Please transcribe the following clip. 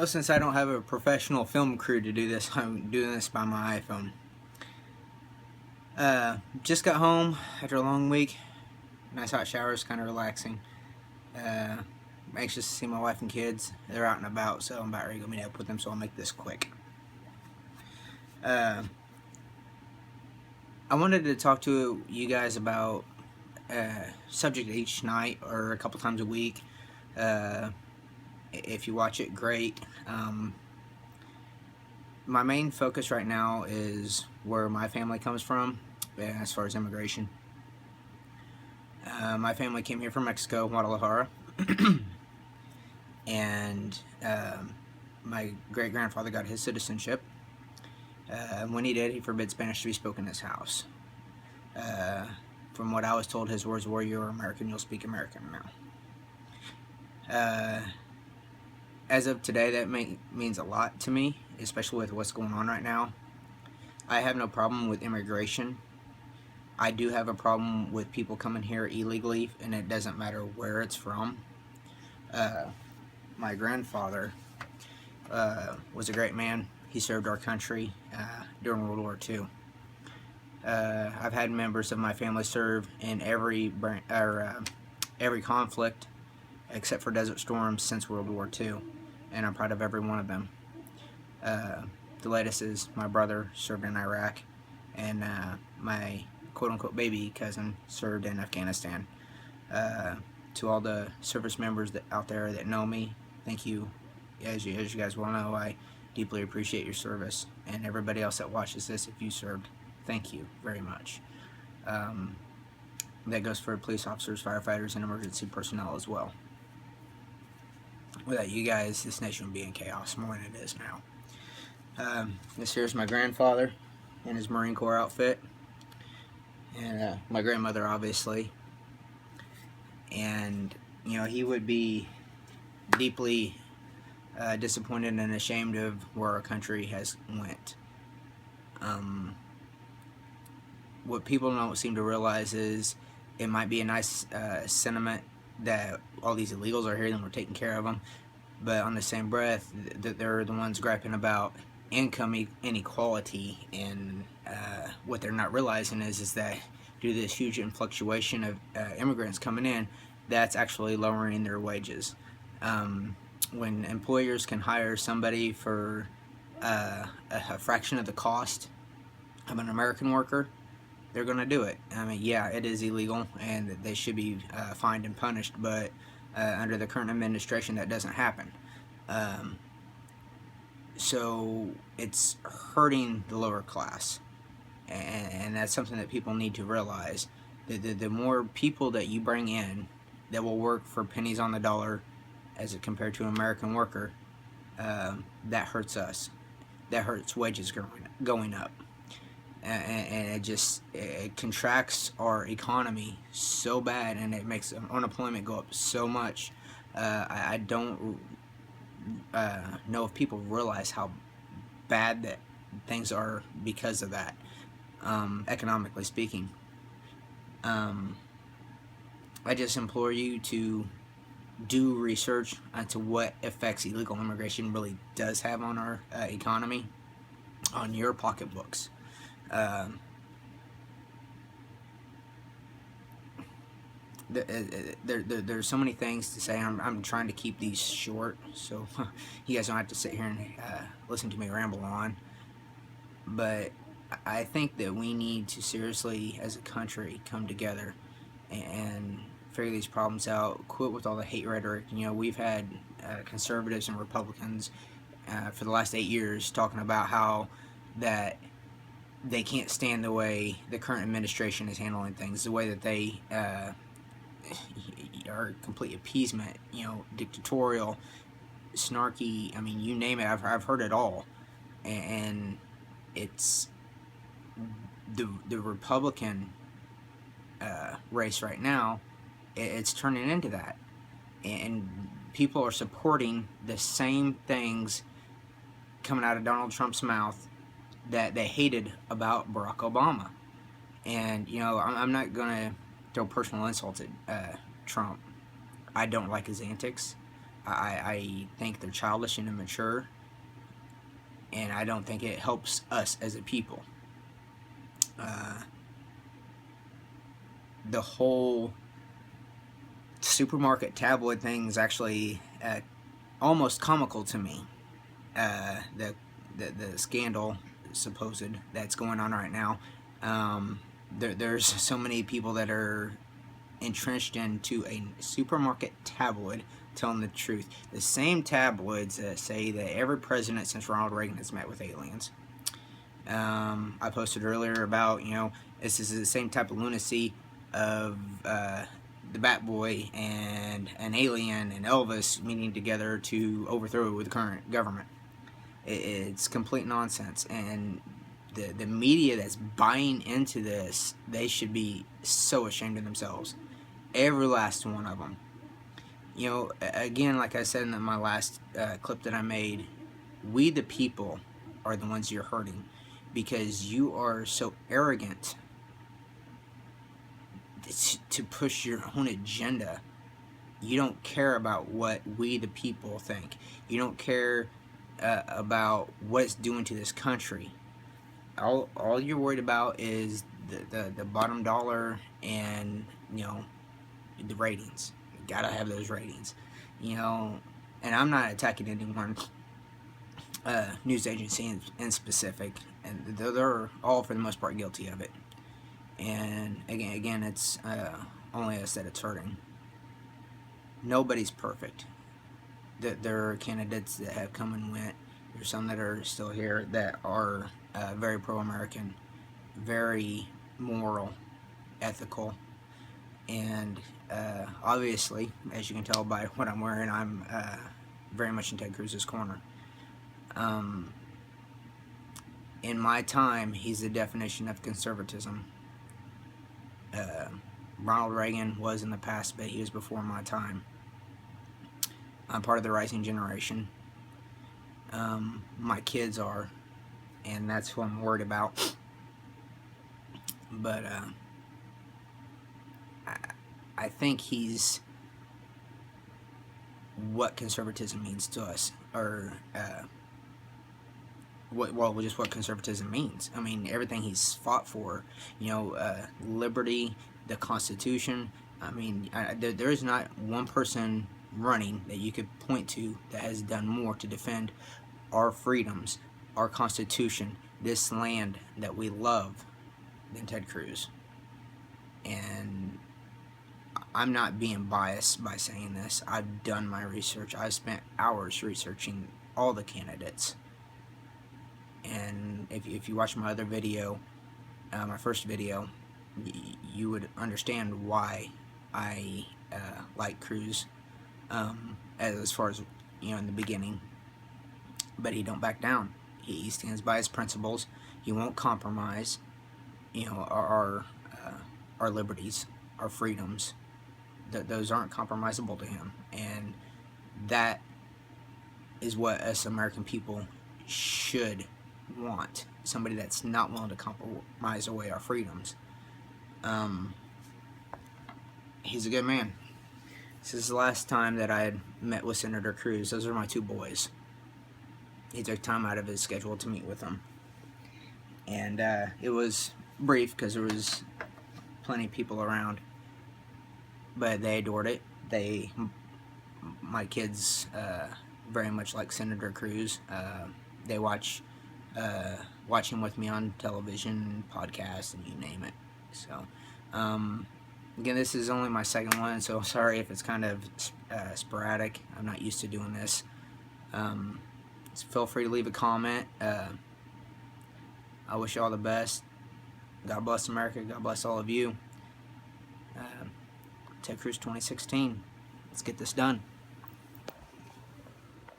Well, since I don't have a professional film crew to do this, I'm doing this by my iPhone. Just got home after a long week. Nice hot showers, kind of relaxing. I'm anxious to see my wife and kids. They're out and about, so I'm about ready to go meet up with them, so I'll make this quick. I wanted to talk to you guys about subject each night or a couple times a week. If you watch it, great. My main focus right now is where my family comes from as far as immigration. My family came here from Mexico, Guadalajara, and my great-grandfather got his citizenship. When he did, he forbid Spanish to be spoken in his house. From what I was told, his words were, "You're American, you'll speak American now." As of today, that means a lot to me, especially with what's going on right now. I have no problem with immigration. I do have a problem with people coming here illegally, and it doesn't matter where it's from. My grandfather was a great man. He served our country during World War II. I've had members of my family serve in every conflict except for Desert Storm since World War II, and I'm proud of every one of them. The latest is my brother served in Iraq, and my quote-unquote baby cousin served in Afghanistan. To all the service members out there that know me, thank you. As you guys well know, I deeply appreciate your service, and everybody else that watches this, if you served, thank you very much. That goes for police officers, firefighters, and emergency personnel as well. Without you guys, this nation would be in chaos more than it is now. This here's my grandfather in his Marine Corps outfit, and my grandmother, obviously. And you know, he would be deeply disappointed and ashamed of where our country has went. What people don't seem to realize is it might be a nice sentiment that all these illegals are here and we're taking care of them, but on the same breath, they're the ones griping about income inequality, and what they're not realizing is that due to this huge influctuation of immigrants coming in, that's actually lowering their wages. When employers can hire somebody for a fraction of the cost of an American worker, they're going to do it. I mean, yeah, it is illegal and they should be fined and punished, but under the current administration, that doesn't happen. So it's hurting the lower class, and that's something that people need to realize. The more people that you bring in that will work for pennies on the dollar as compared to an American worker, that hurts us. That hurts wages going up. And it contracts our economy so bad, and it makes unemployment go up so much. I don't know if people realize how bad that things are because of that, economically speaking. I just implore you to do research into what effects illegal immigration really does have on our economy, on your pocketbooks. There's so many things to say. I'm trying to keep these short, so you guys don't have to sit here and listen to me ramble on. But I think that we need to seriously, as a country, come together and figure these problems out. Quit with all the hate rhetoric. You know, we've had conservatives and Republicans for the last 8 years talking about how that they can't stand the way the current administration is handling things, the way that they are complete appeasement, you know, dictatorial, snarky. I mean, you name it. I've heard it all, and it's the Republican race right now. It's turning into that, and people are supporting the same things coming out of Donald Trump's mouth that they hated about Barack Obama. And you know, I'm not gonna throw personal insults at Trump. I don't like his antics. I think they're childish and immature, and I don't think it helps us as a people. The whole supermarket tabloid thing is actually almost comical to me. The scandal supposed that's going on right now. There's so many people that are entrenched into a supermarket tabloid telling the truth. The same tabloids that say that every president since Ronald Reagan has met with aliens. I posted earlier about, this is the same type of lunacy of the Bat Boy and an alien and Elvis meeting together to overthrow the current government. It's complete nonsense, and the media that's buying into this, they should be so ashamed of themselves. Every last one of them. Again, like I said in my last clip that I made, we the people are the ones you're hurting, because you are so arrogant to push your own agenda. You don't care about what we the people think. You don't care about what it's doing to this country. All you're worried about is the bottom dollar and the ratings. You gotta have those ratings, and I'm not attacking anyone, news agency in specific, and they're all for the most part guilty of it. And again, it's only us that it's hurting. Nobody's perfect. There are candidates that have come and went. There's some that are still here that are very pro-American, very moral, ethical, and obviously, as you can tell by what I'm wearing, I'm very much in Ted Cruz's corner. In my time, he's the definition of conservatism. Ronald Reagan was in the past, but he was before my time. I'm part of the rising generation. My kids are, and that's who I'm worried about. But I think he's what conservatism means to us, or just what conservatism means. I mean, everything he's fought for, liberty, the Constitution. I mean, there is not one person running that you could point to that has done more to defend our freedoms, our Constitution, this land that we love than Ted Cruz. And I'm not being biased by saying this. I've done my research. I've spent hours researching all the candidates. And if you watch my other video, my first video, you would understand why I like Cruz, as far as, in the beginning. But he don't back down. He stands by his principles. He won't compromise, our liberties, our freedoms. Those aren't compromisable to him. And that is what us American people should want. Somebody that's not willing to compromise away our freedoms. He's a good man. This is the last time that I had met with Senator Cruz. Those are my two boys. He took time out of his schedule to meet with them. And it was brief because there was plenty of people around. But they adored it. My kids very much like Senator Cruz. They watch him with me on television, podcasts, and you name it. So, again, this is only my second one, so sorry if it's kind of sporadic. I'm not used to doing this. So feel free to leave a comment. I wish you all the best. God bless America. God bless all of you. Ted Cruz 2016. Let's get this done.